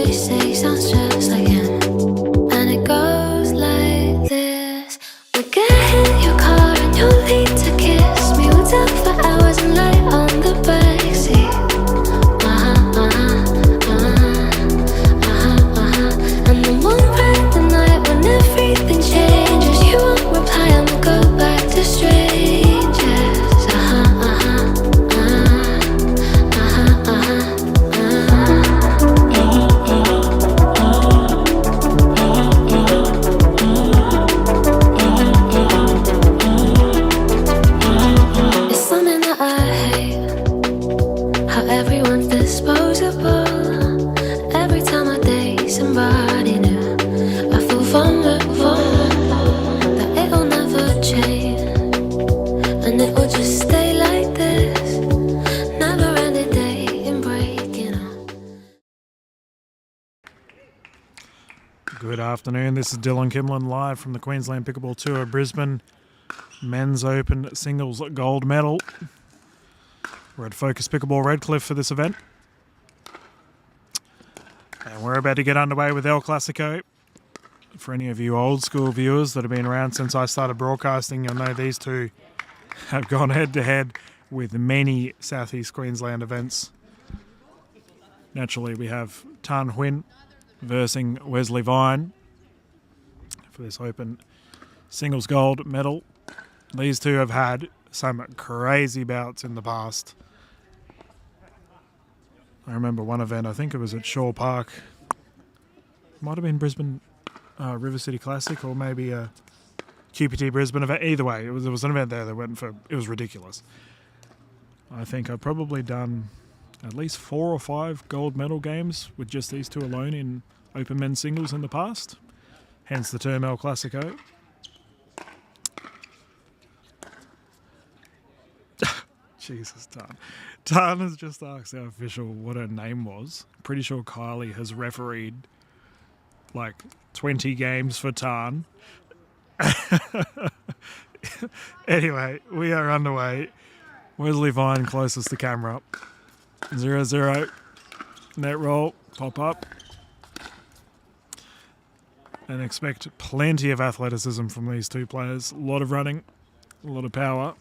you say sounds just like him. And it goes like this. We get in your car and you'll need to kiss me. We'll talk for hours and lie on the backseat. And then we'll ride the night when everything changes. You won't reply and we'll go back to strangers. It's something that I hate, how everyone's disposable. Every time I date somebody new, I feel vulnerable, that it'll never change, and it will just stay like this. Never ending day in breaking up. Good afternoon, this is Dylan Kimlin live from the Queensland Pickleball Tour, Brisbane Men's Open Singles Gold Medal. We're at Focus Pickleball Redcliffe for this event. And we're about to get underway with El Clasico. For any of you old school viewers that have been around since I started broadcasting, you'll know these two have gone head to head with many Southeast Queensland events. Naturally, we have Thanh Huynh versus Wesley Vine for this Open Singles Gold Medal. These two have had some crazy bouts in the past. I remember one event, I think it was at Shaw Park. Might have been Brisbane River City Classic or maybe a QPT Brisbane event. Either way, there was an event there that went for, it was ridiculous. I think I've probably done at least 4 or 5 gold medal games with just these two alone in Open Men's Singles in the past. Hence the term El Clasico. Jesus, Thanh has just asked our official what her name was. Pretty sure Kylie has refereed like 20 games for Thanh. Anyway, we are underway. Wesley Vine closest to camera. 0-0. Net roll, pop up. And expect plenty of athleticism from these two players. A lot of running, a lot of power.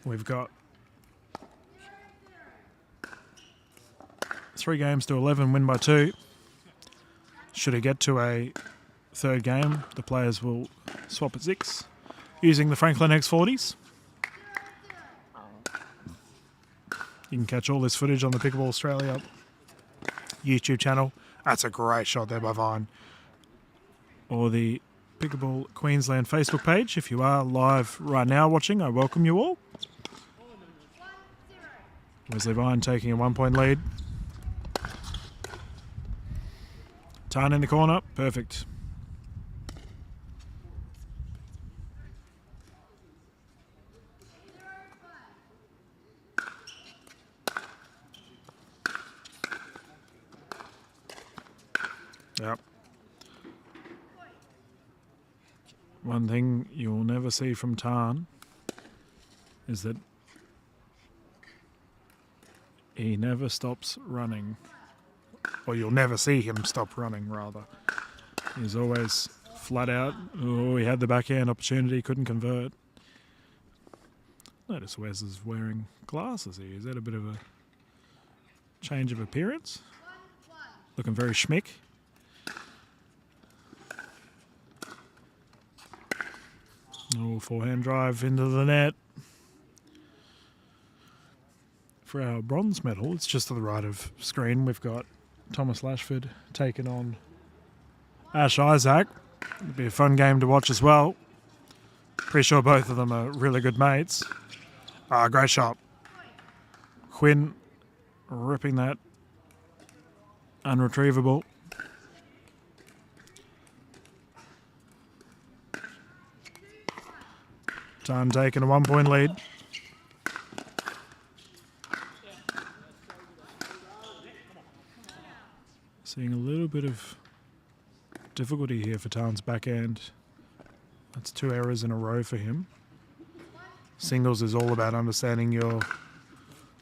We've got 3 games to 11, win by 2. Should it get to a third game, the players will swap at 6 using the Franklin X40s. You can catch all this footage on the Pickleball Australia YouTube channel. That's a great shot there by Vine. Or the Pickleball Queensland Facebook page. If you are live right now watching, I welcome you all. Wesley Vine taking a 1-point lead. Thanh in the corner, perfect. Yep. One thing you'll never see from Thanh is that he never stops running. Or you'll never see him stop running, rather. He's always flat out. Oh, he had the backhand opportunity, couldn't convert. Notice Wes is wearing glasses here. Is that a bit of a change of appearance? Looking very schmick. Oh, forehand drive into the net. For our bronze medal, it's just to the right of screen. We've got Thomas Lashford taking on Ash Isaac. It'll be a fun game to watch as well. Pretty sure both of them are really good mates. Great shot. Huynh ripping that unretrievable. Thanh taking a 1-point lead. Seeing a little bit of difficulty here for Than's backhand. That's 2 errors in a row for him. Singles is all about understanding your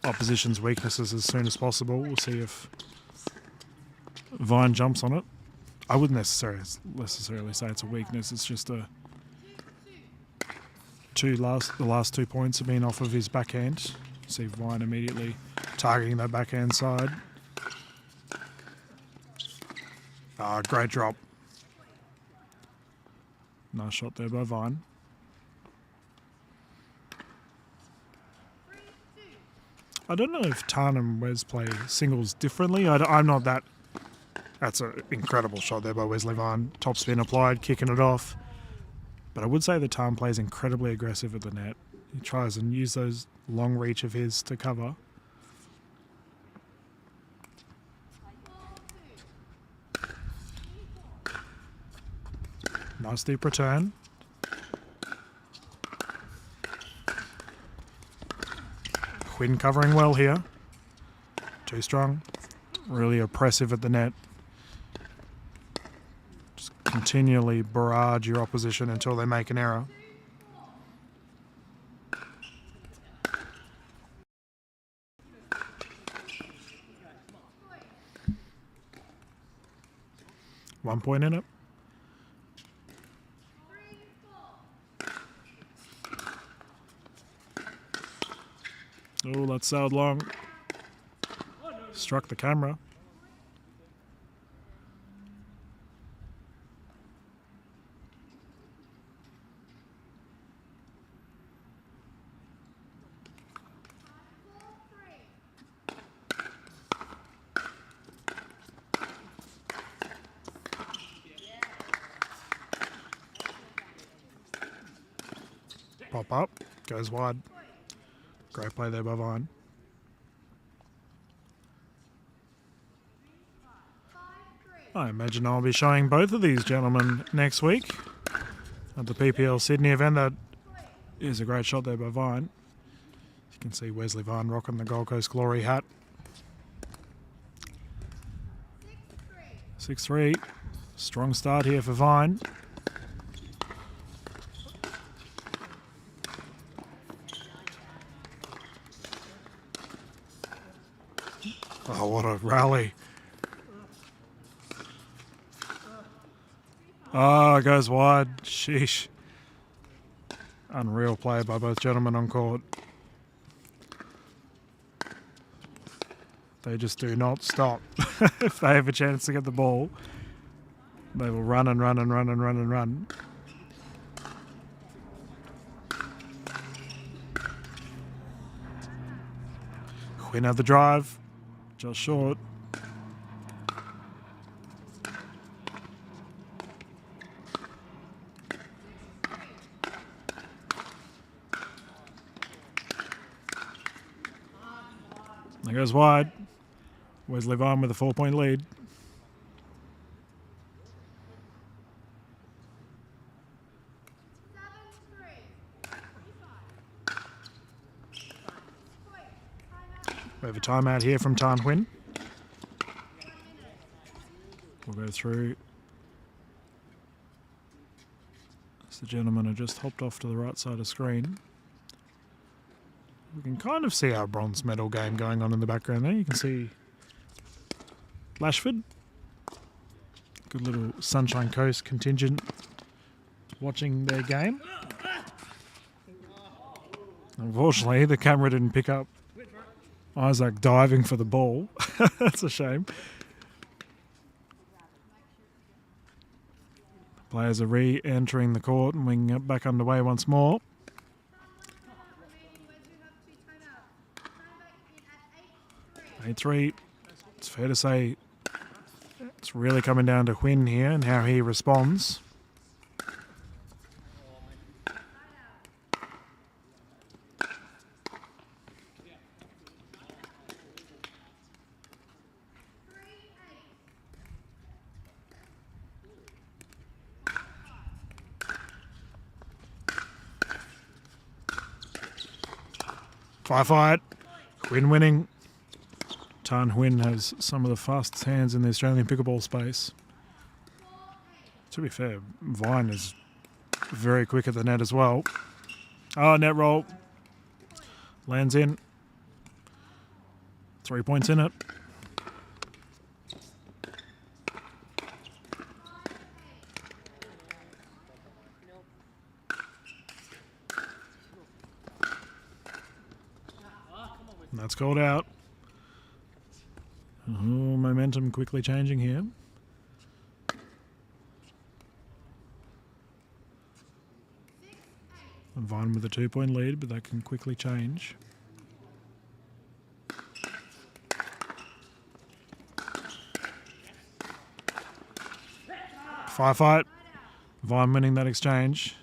opposition's weaknesses as soon as possible. We'll see if Vine jumps on it. I wouldn't necessarily say it's a weakness. It's just the last 2 points have been off of his backhand. See Vine immediately targeting that backhand side. Great drop. Nice shot there by Vine. I don't know if Thanh and Wes play singles differently. I'm not that. That's an incredible shot there by Wesley Vine. Top spin applied, kicking it off. But I would say that Thanh plays incredibly aggressive at the net. He tries and use those long reach of his to cover. Nice deep return. Huynh covering well here. Too strong. Really oppressive at the net. Just continually barrage your opposition until they make an error. One point in it. Oh, that sailed long. Struck the camera. Pop up, goes wide. Great play there by Vine. I imagine I'll be showing both of these gentlemen next week at the PPL Sydney event. That is a great shot there by Vine. You can see Wesley Vine rocking the Gold Coast Glory hat. 6-3. Strong start here for Vine. Oh, what a rally. Oh, it goes wide. Sheesh. Unreal play by both gentlemen on court. They just do not stop. If they have a chance to get the ball, they will run and run and run and run and run. Huynh had the drive. Just short. There goes wide. Wesley Vine with a 4-point lead. We have a timeout here from Thanh Huynh. We'll go through. So the gentlemen have just hopped off to the right side of the screen. We can kind of see our bronze medal game going on in the background there. You can see Lashford. Good little Sunshine Coast contingent watching their game. Unfortunately, the camera didn't pick up Isaac diving for the ball. That's a shame. Players are re-entering the court and we can get back underway once more. 8-3. It's fair to say it's really coming down to Huynh here and how he responds. Fight. Huynh winning. Thanh Huynh has some of the fastest hands in the Australian pickleball space. To be fair, Vine is very quick at the net as well. Oh, net roll. Lands in. 3 points in it. And that's called out. Oh, momentum quickly changing here. And Vine with a 2-point lead, but that can quickly change. Firefight. Vine winning that exchange.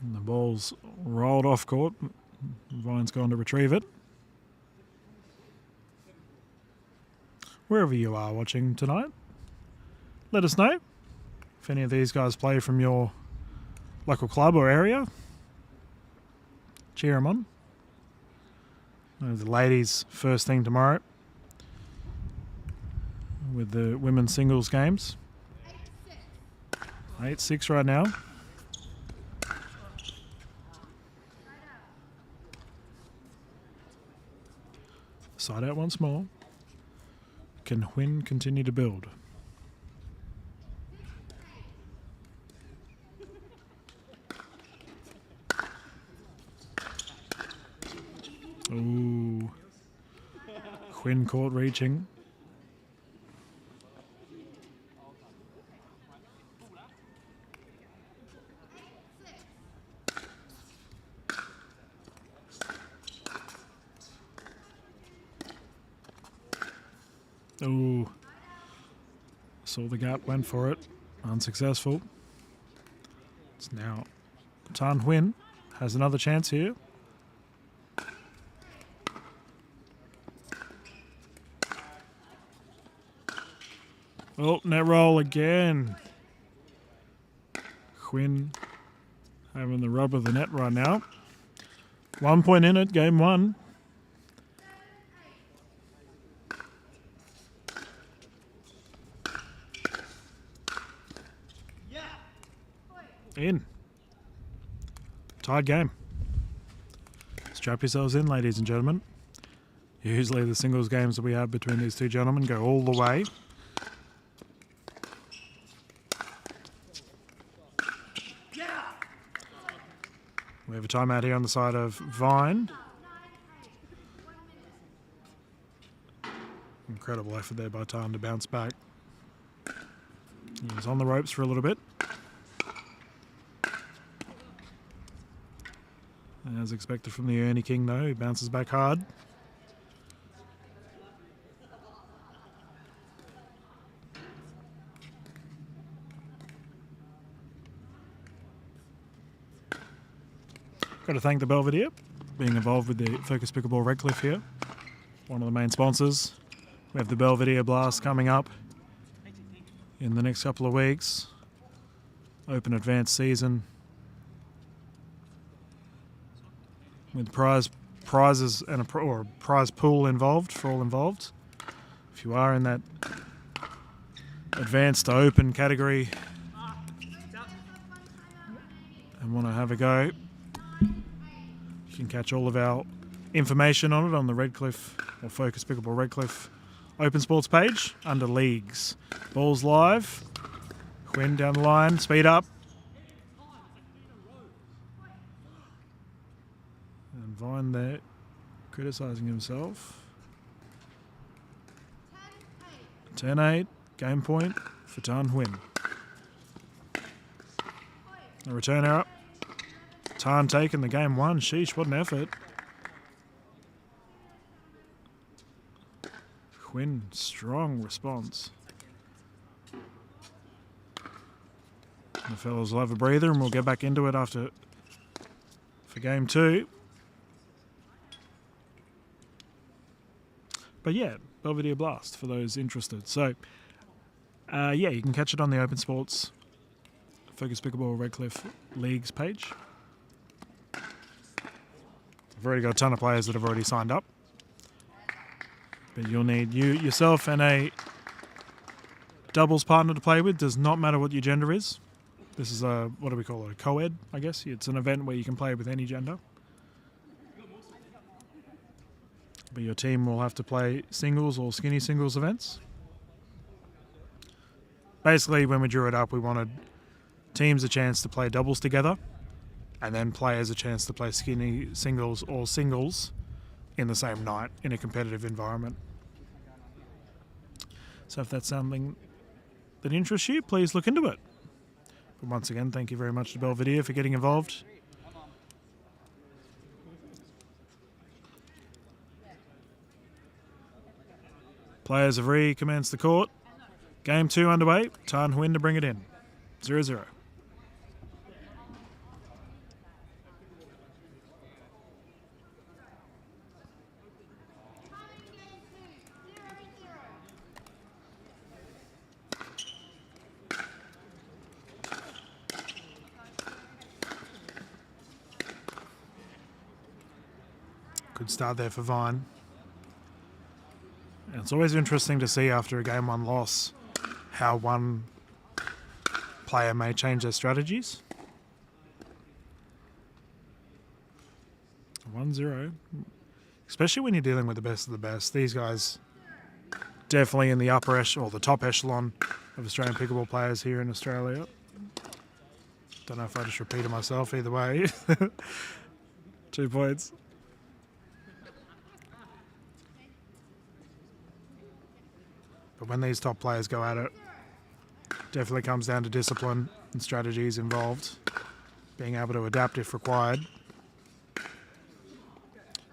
And the ball's rolled off court. Vine's gone to retrieve it. Wherever you are watching tonight, let us know if any of these guys play from your local club or area. Cheer them on. The ladies first thing tomorrow with the women's singles games. 8-6 right now. Side out once more. Can Huynh continue to build? Ooh. Huynh caught reaching. Ooh. Saw the gap, went for it. Unsuccessful. It's now Thanh Huynh has another chance here. Oh, net roll again. Huynh having the rub of the net right now. 1 point in it, game one. In. Tied game. Strap yourselves in, ladies and gentlemen. Usually the singles games that we have between these two gentlemen go all the way. We have a timeout here on the side of Vine. Incredible effort there by Thanh to bounce back. He was on the ropes for a little bit. As expected from the Ernie King though, he bounces back hard. Got to thank the Belvedere, being involved with the Focus Pickleball Redcliffe here. One of the main sponsors. We have the Belvedere Blast coming up in the next couple of weeks. Open advanced season. With prizes and a prize pool involved for all involved. If you are in that advanced to open category and want to have a go, you can catch all of our information on it on the Redcliffe or Focus Pickleball Redcliffe Open Sports page under Leagues. Ball's live. Huynh down the line, speed up. Vine there, criticising himself. 10-8, game point for Thanh Huynh. A return error. Thanh taking the game one. Sheesh, what an effort. Huynh, strong response. The fellas will have a breather and we'll get back into it for game two. But yeah, Belvedere Blast for those interested. So, yeah, you can catch it on the Open Sports Focus Pickleball Redcliffe Leagues page. I've already got a ton of players that have already signed up. But you'll need yourself and a doubles partner to play with. Does not matter what your gender is. This is a, what do we call it, a co-ed, I guess. It's an event where you can play with any gender. But your team will have to play singles or skinny singles events. Basically, when we drew it up, we wanted teams a chance to play doubles together, and then players a chance to play skinny singles or singles in the same night in a competitive environment. So if that's something that interests you, please look into it. But once again, thank you very much to Belvedere for getting involved. Players have recommenced the court. Game 2 underway. Thanh Huynh to bring it in. 0-0. Good start there for Vine. And it's always interesting to see after a game 1 loss how one player may change their strategies. 1-0. Especially when you're dealing with the best of the best. These guys definitely in the upper echelon, or the top echelon of Australian pickleball players here in Australia. Don't know if I just repeated myself either way. 2 points. But when these top players go at it, definitely comes down to discipline and strategies involved. Being able to adapt if required.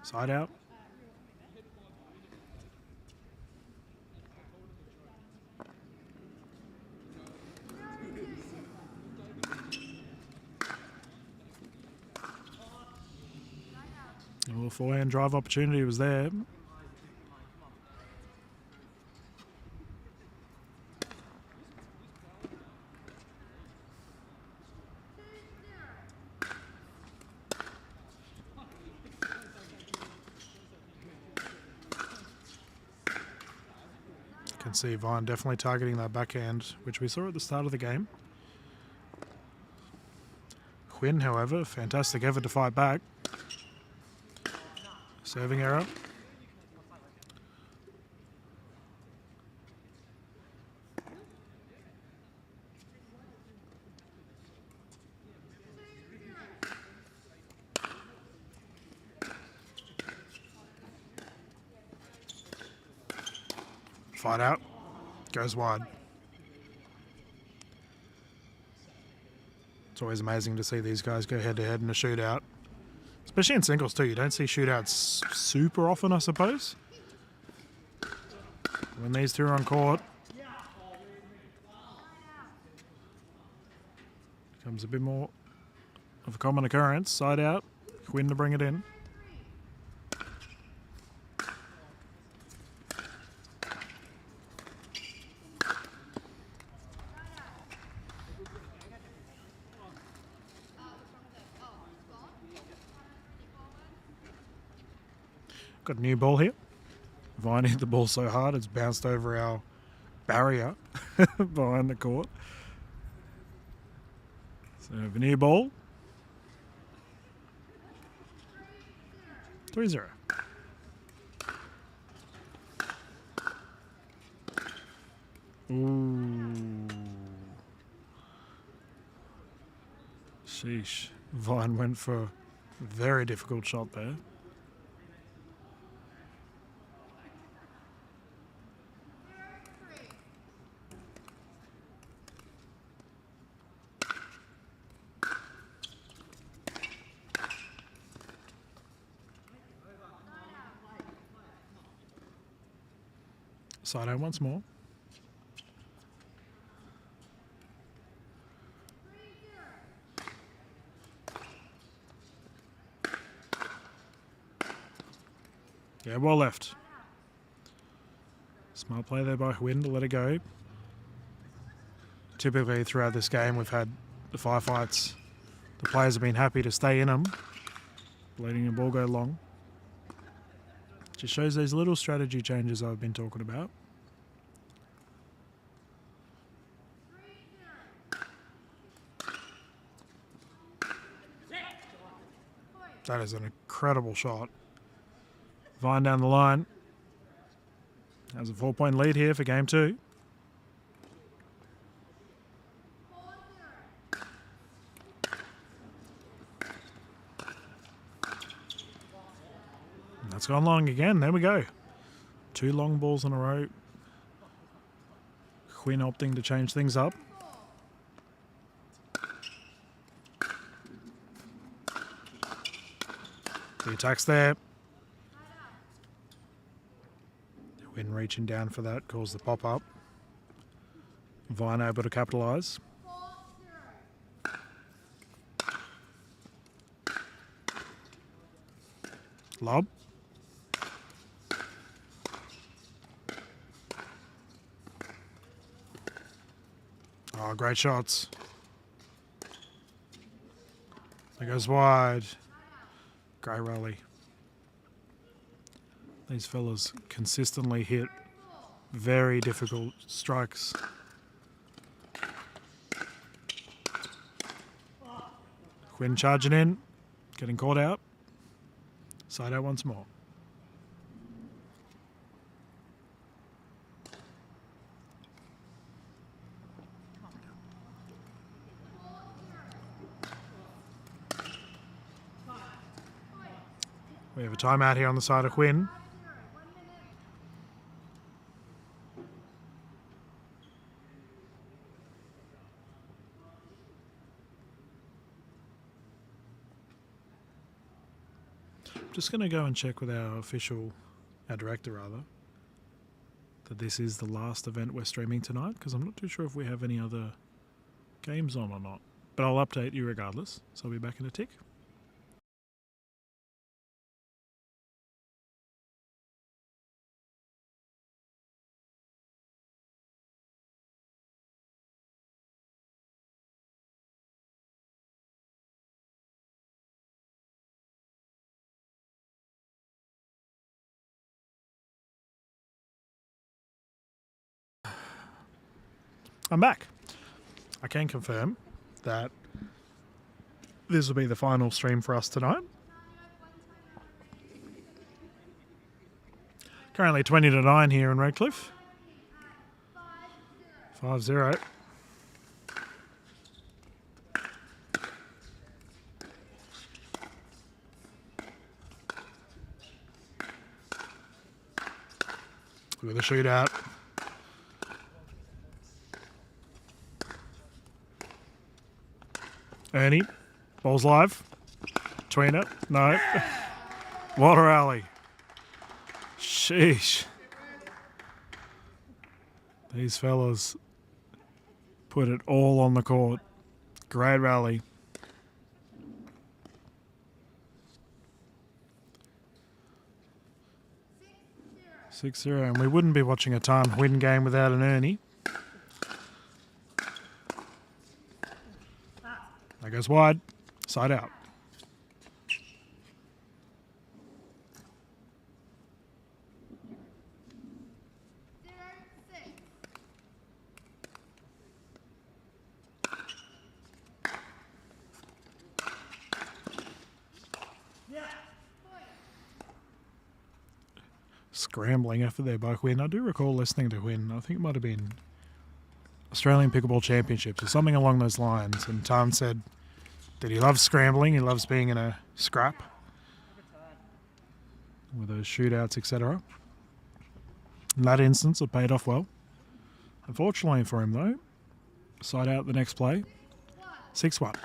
Side out. Well, the forehand drive opportunity was there. Can see Vine definitely targeting that backhand, which we saw at the start of the game. Huynh, however, fantastic effort to fight back. Serving error. Fight out. Goes wide. It's always amazing to see these guys go head-to-head in a shootout. Especially in singles too. You don't see shootouts super often, I suppose. When these two are on court, becomes a bit more of a common occurrence. Side out. Huynh to bring it in. Got a new ball here. Vine hit the ball so hard it's bounced over our barrier behind the court. So a new ball. 3-0. Ooh. Sheesh. Vine went for a very difficult shot there. Side out once more. Yeah, well left. Smart play there by Huynh to let it go. Typically throughout this game we've had the firefights. The players have been happy to stay in them, letting the ball go long. Just shows those little strategy changes I've been talking about. That is an incredible shot. Vine down the line. Has a 4-point lead here for game 2. And that's gone long again. There we go. 2 long balls in a row. Huynh opting to change things up. The attack's there. Huynh reaching down for that, calls the pop-up. Vine able to capitalise. Lob. Oh, great shots. That goes wide. Great rally. These fellas consistently hit very difficult strikes. Huynh charging in, getting caught out. Side out once more. We have a timeout here on the side of Huynh. Just going to go and check with our director rather, that this is the last event we're streaming tonight, because I'm not too sure if we have any other games on or not. But I'll update you regardless, so I'll be back in a tick. I'm back. I can confirm that this will be the final stream for us tonight. Currently 20-9 here in Redcliffe. 5-0. Look at the shootout. Ernie, ball's live. Tweener, no. What a rally. Sheesh. These fellas put it all on the court. Great rally. Six 0, and we wouldn't be watching a Huynh game without an Ernie. That goes wide, side out. Scrambling effort there by Huynh. I do recall listening to Huynh. I think it might have been Australian Pickleball Championships or something along those lines. And Thanh said that he loves scrambling, he loves being in a scrap with those shootouts, etc. In that instance, it paid off well. Unfortunately for him, though, side out the next play, 6-1.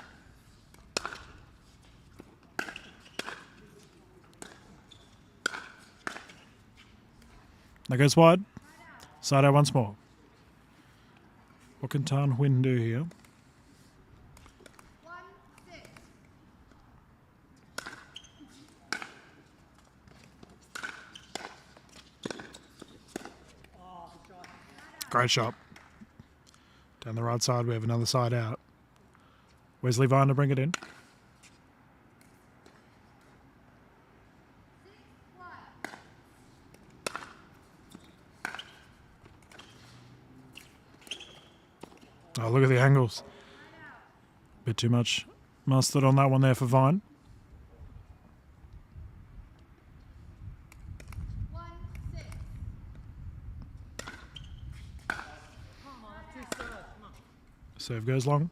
That goes wide. Side out once more. What can Huynh do here? Great shot. Down the right side, we have another side out. Wesley Vine to bring it in. Oh, look at the angles. Bit too much mustard on that one there for Vine. Serve goes long.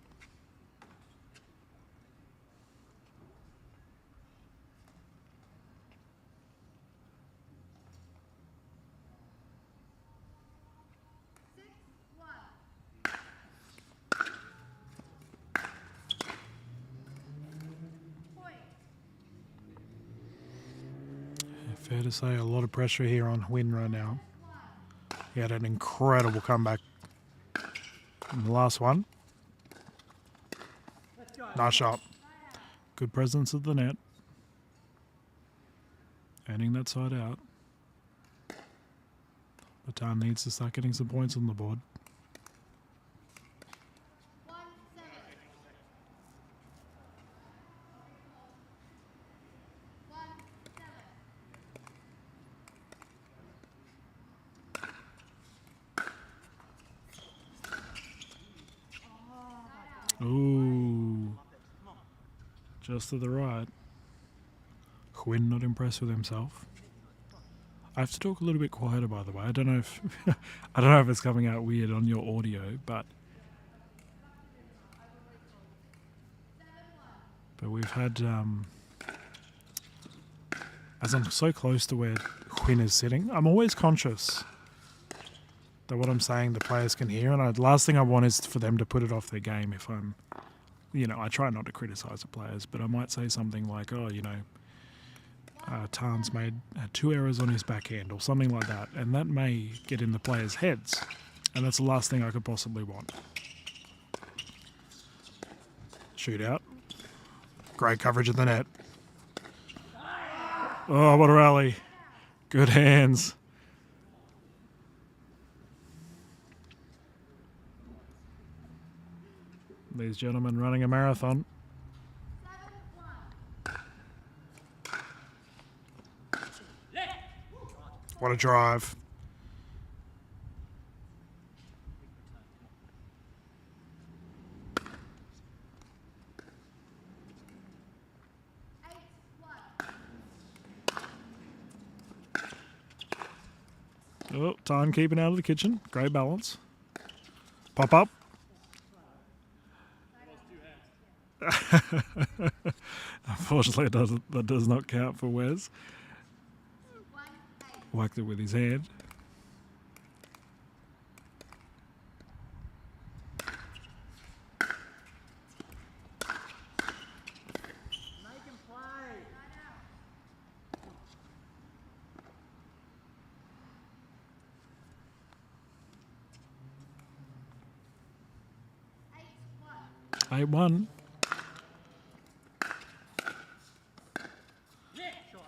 Fair to say, a lot of pressure here on Huynh right now. He had an incredible comeback in the last one. Nice shot. Good presence of the net. Earning that side out. Thanh needs to start getting some points on the board. Ooh. Just to the right. Huynh not impressed with himself. I have to talk a little bit quieter, by the way. I don't know if I don't know if it's coming out weird on your audio, but we've had as I'm so close to where Huynh is sitting, I'm always conscious that what I'm saying the players can hear, and the last thing I want is for them to put it off their game. If I'm, I try not to criticise the players, but I might say something like, Tan's had 2 errors on his backhand or something like that, and that may get in the players' heads, and that's the last thing I could possibly want. Shootout. Great coverage of the net. Oh, what a rally. Good hands. These gentlemen running a marathon. What a drive. Oh, Thanh keeping out of the kitchen. Great balance. Pop up. Unfortunately, that does not count for Wes. Whacked it with his hand. Make him play. 8-1.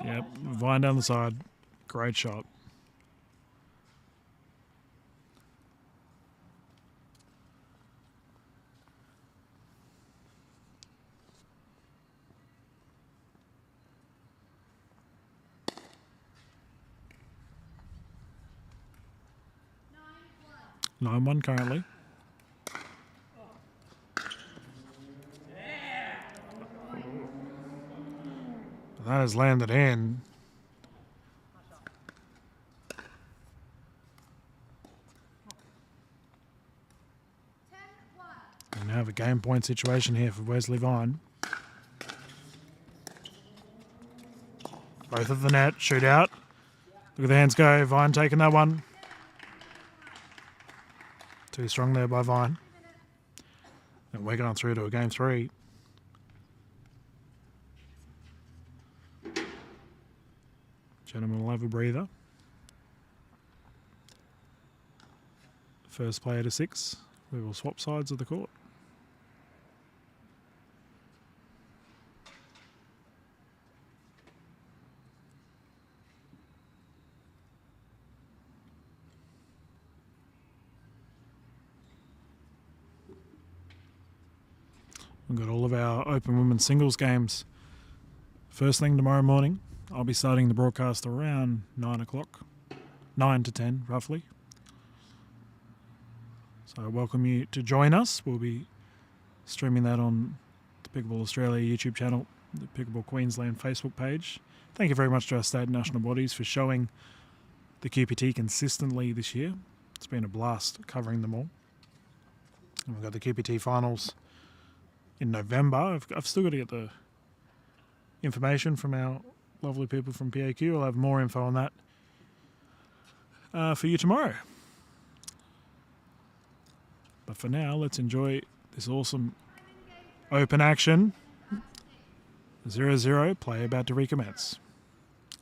Yep, Vine down the side. Great shot. Nine one currently. That has landed in. We now have a game point situation here for Wesley Vine. Both of the net, shootout. Look at the hands go. Vine taking that one. Too strong there by Vine. And we're going through to a game 3. Gentlemen will have a breather. First player to 6. We will swap sides of the court. We've got all of our open women's singles games. First thing tomorrow morning. I'll be starting the broadcast around 9 o'clock, 9 to 10 roughly. So I welcome you to join us. We'll be streaming that on the Pickleball Australia YouTube channel, the Pickleball Queensland Facebook page. Thank you very much to our state and national bodies for showing the QPT consistently this year. It's been a blast covering them all. And we've got the QPT finals in November. I've still got to get the information from our lovely people from PAQ. I'll have more info on that for you tomorrow. But for now, let's enjoy this awesome open action. 0-0, play about to recommence.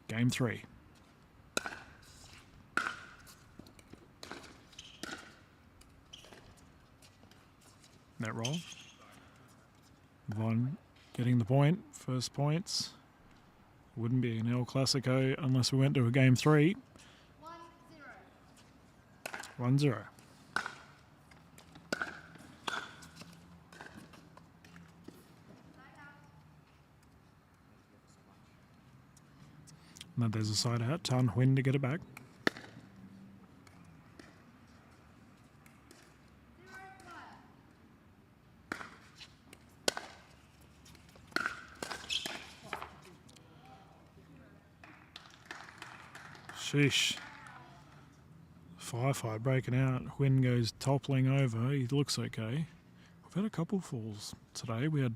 Game 3. Net roll. Von getting the point. First points. Wouldn't be an El Clasico unless we went to a game 3. 1-0. Now there's a side out. Thanh, Huynh to get it back. Sheesh. Firefight breaking out. Huynh goes toppling over. He looks okay. We've had a couple falls today. We had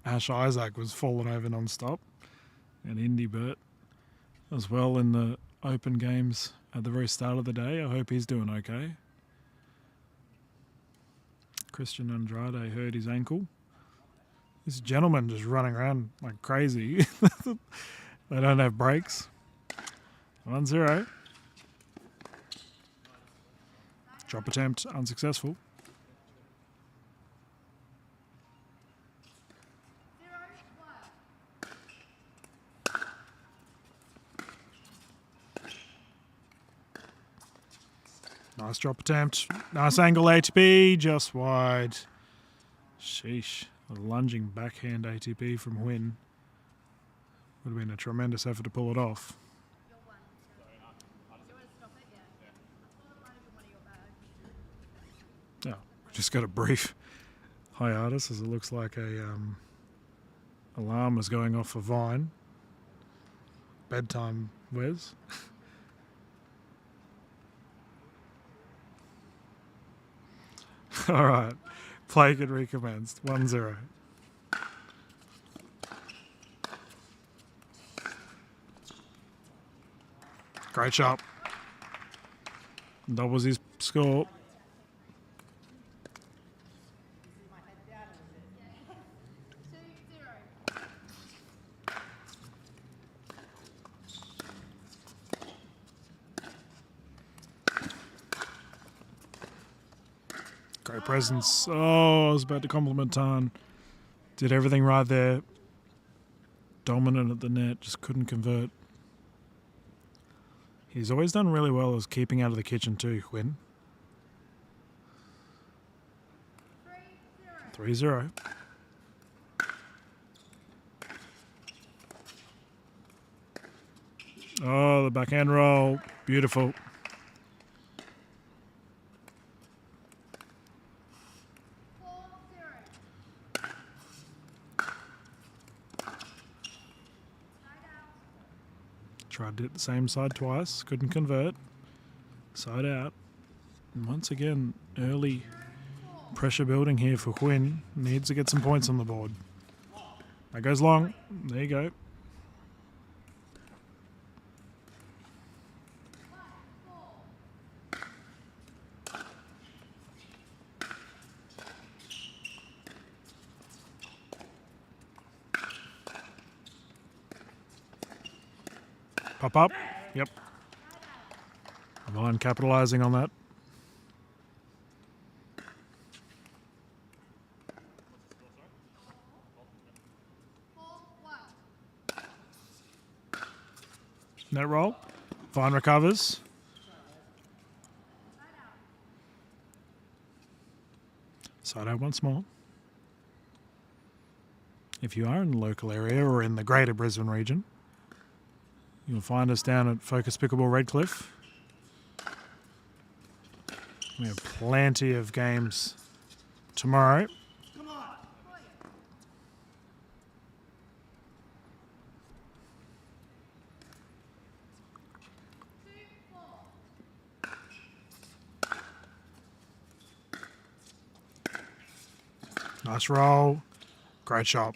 Ash Isaac was falling over non-stop. And Indy Burt as well in the open games at the very start of the day. I hope he's doing okay. Christian Andrade hurt his ankle. This gentleman just running around like crazy. They don't have brakes. 1-0. Drop attempt unsuccessful. Nice drop attempt. Nice angle ATP, just wide. Sheesh. A lunging backhand ATP from Huynh. Would have been a tremendous effort to pull it off. Oh, we just got a brief hiatus as it looks like a alarm was going off for Vine. Bedtime, Wes. All right, play could recommence. 1-0. Great shot. Doubles his score. Great presence. Oh, I was about to compliment Thanh. Did everything right there. Dominant at the net, just couldn't convert. He's always done really well as keeping out of the kitchen too, Huynh. 3-0. Oh, the backhand roll. Beautiful. Tried to hit the same side twice, couldn't convert. Side out. And once again, early pressure building here for Huynh. Needs to get some points on the board. That goes long. There you go. Pop up. Yep. Vine capitalising on that. Net roll. Vine recovers. Side out once more. If you are in the local area or in the greater Brisbane region, you'll find us down at Focus Pickleball Redcliffe. We have plenty of games tomorrow. Nice roll. Great shot.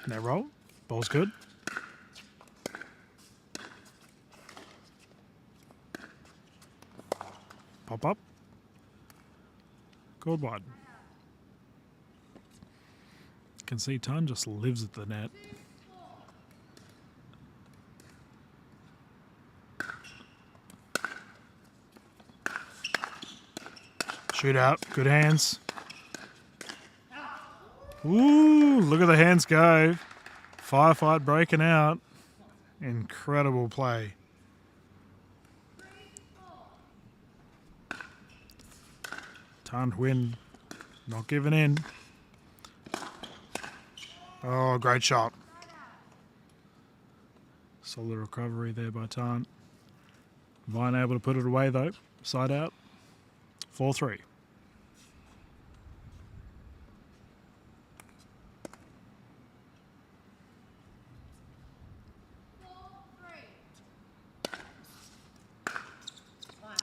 Net roll. Ball's good. Pop up. Good wide. Can see Thanh just lives at the net. Shootout. Good hands. Ooh, look at the hands go. Firefight breaking out. Incredible play. Thanh Huynh not giving in. Oh, great shot. Solid recovery there by Thanh. Vine able to put it away though. Side out. 4-3.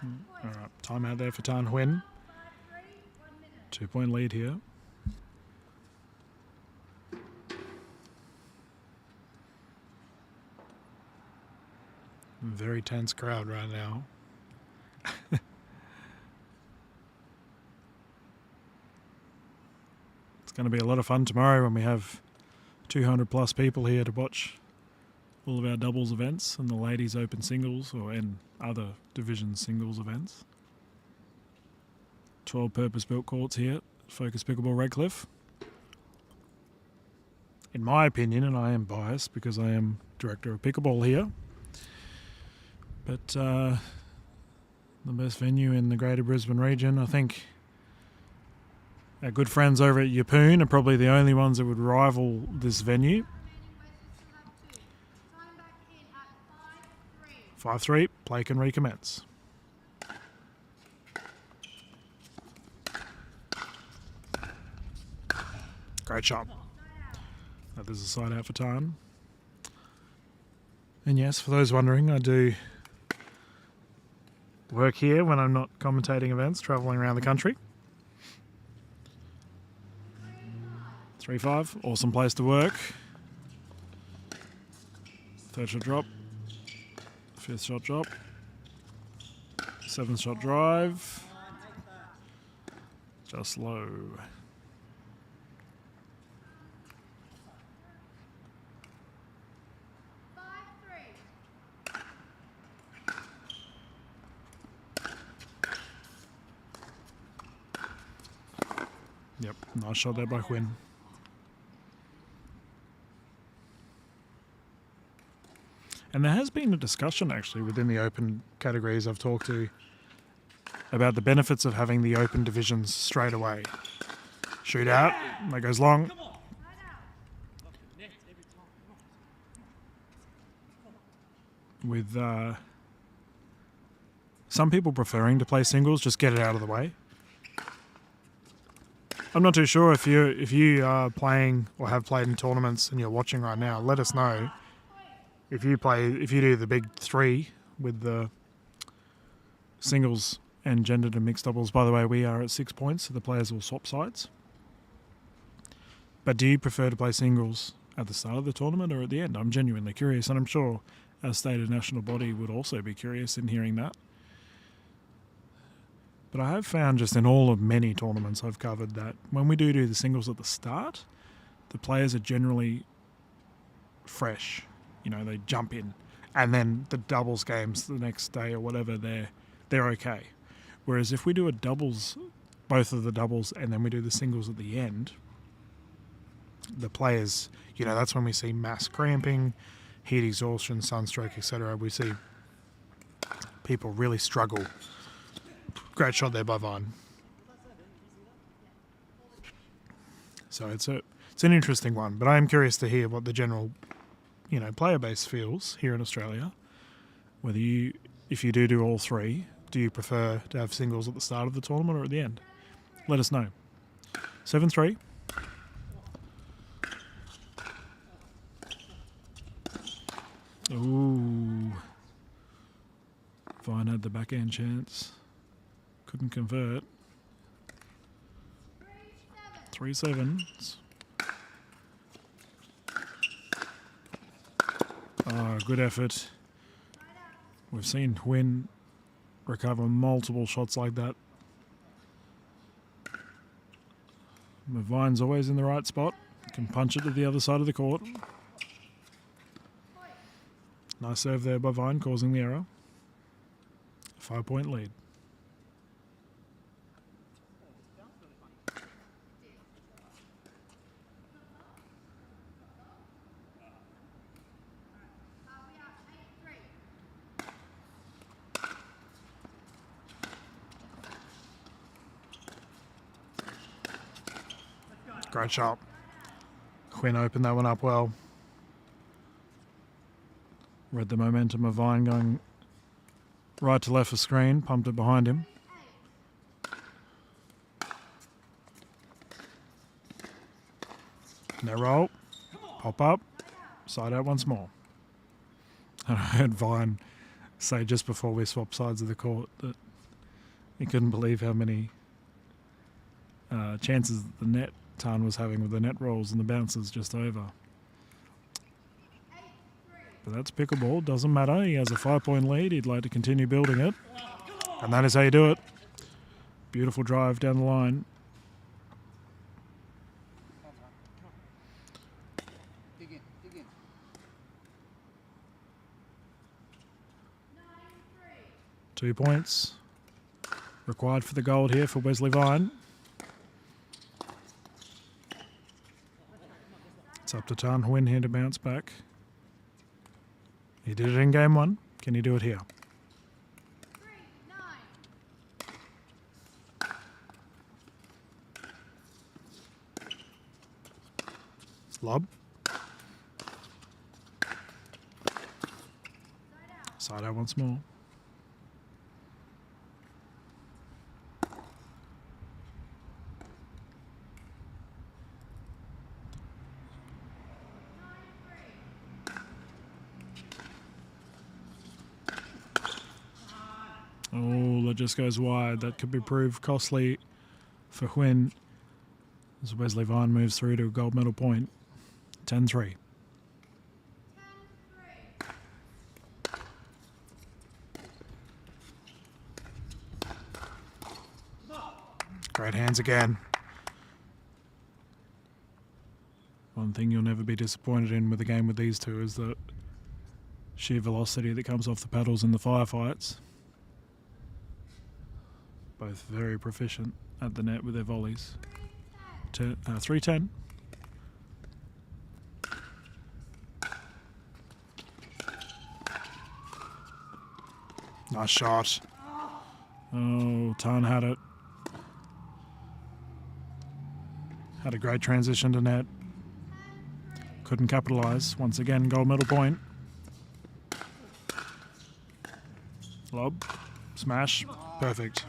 All right, timeout there for Thanh Huynh. 2-point lead here. Very tense crowd right now. It's going to be a lot of fun tomorrow when we have 200 plus people here to watch all of our doubles events and the ladies open singles and other division singles events. 12 purpose-built courts here, Focus Pickleball Redcliffe. In my opinion, and I am biased because I am director of Pickleball here, but the best venue in the greater Brisbane region, I think our good friends over at Yeppoon are probably the only ones that would rival this venue. 5-3, play can recommence. Great shot. There's a side out for Thanh. And yes, for those wondering, I do work here when I'm not commentating events, travelling around the country. 3-5, awesome place to work. Third shot drop. Fifth shot drop. Seventh shot drive. Just low. Yep, nice shot there by Huynh. And there has been a discussion actually within the open categories I've talked to about the benefits of having the open divisions straight away. Shootout, that goes long. With some people preferring to play singles, just get it out of the way. I'm not too sure if you are playing or have played in tournaments and you're watching right now. Let us know if you do the big three with the singles and gendered and mixed doubles. By the way, we are at 6 points, so the players will swap sides. But do you prefer to play singles at the start of the tournament or at the end? I'm genuinely curious, and I'm sure our state and national body would also be curious in hearing that. But I have found just in all of many tournaments I've covered that when we do the singles at the start, the players are generally fresh. You know, they jump in. And then the doubles games the next day or whatever, they're okay. Whereas if we do a doubles, both of the doubles, and then we do the singles at the end, the players, you know, that's when we see mass cramping, heat exhaustion, sunstroke, etc. We see people really struggle. Great shot there by Vine. So it's an interesting one, but I am curious to hear what the general, you know, player base feels here in Australia. Whether if you do all three, do you prefer to have singles at the start of the tournament or at the end? Let us know. 7-3. Ooh. Vine had the backhand chance. Couldn't convert. 3-7s. Oh, good effort. We've seen Huynh recover multiple shots like that. Vine's always in the right spot. Can punch it to the other side of the court. Nice serve there by Vine, causing the error. 5-point lead. Great shot. Huynh opened that one up well. Read the momentum of Vine going right to left of screen, pumped it behind him. No roll, pop up, side out once more. And I heard Vine say just before we swapped sides of the court that he couldn't believe how many chances the net Thanh was having with the net rolls and the bounces just over. But that's pickleball, doesn't matter. He has a 5-point lead. He'd like to continue building it. And that is how you do it. Beautiful drive down the line. Dig in. 2 points required for the gold here for Wesley Vine. It's up to Thanh Huynh here to bounce back. He did it in game 1. Can he do it here? Lob. Side out once more. Oh, that just goes wide. That could be proved costly for Huynh as Wesley Vine moves through to a gold medal point. 10-3. Great hands again. One thing you'll never be disappointed in with a game with these two is the sheer velocity that comes off the paddles in the firefights. Both very proficient at the net with their volleys. 3-10. Nice shot. Oh, Thanh had it. Had a great transition to net. Couldn't capitalise. Once again, gold medal point. Lob. Smash. Perfect.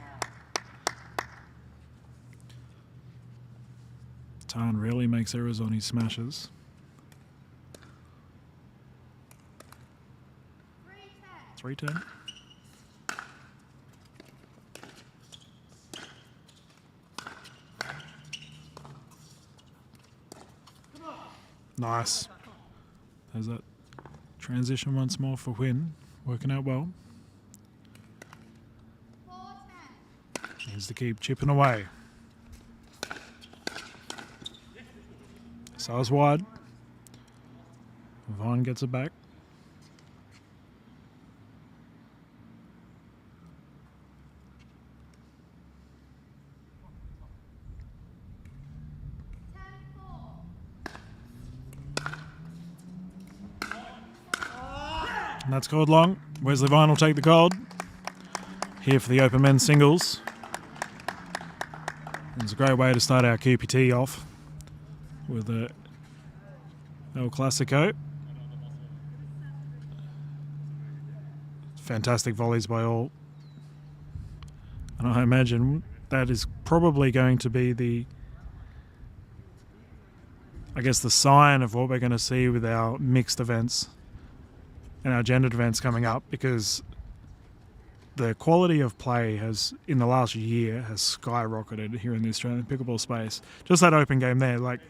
Thanh really makes errors on his smashes. .310. Nice. There's that transition once more for Huynh. Working out well. Needs to keep chipping away. So it's wide. Vine gets it back. And that's scored long. Wesley Vine will take the gold. Here for the open men's singles. It's a great way to start our QPT off with the El Clasico. Fantastic volleys by all. And I imagine that is probably going to be the I guess, the sign of what we're going to see with our mixed events and our gendered events coming up, because the quality of play has, in the last year, has skyrocketed here in the Australian pickleball space. Just that open game there, like,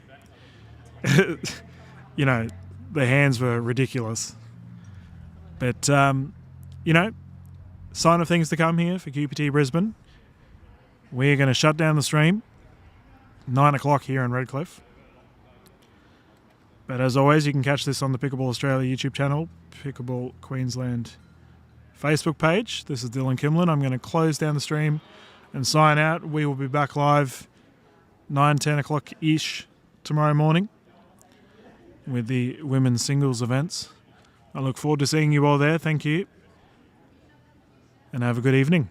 you know, the hands were ridiculous. But, you know, sign of things to come here for QPT Brisbane. We're going to shut down the stream 9 o'clock here in Redcliffe. But as always, you can catch this on the Pickleball Australia YouTube channel, Pickleball Queensland Facebook page. This is Dylan Kimlin. I'm going to close down the stream and sign out. We will be back live 9-10 o'clock-ish tomorrow morning with the women's singles events. I look forward to seeing you all there. Thank you. And have a good evening.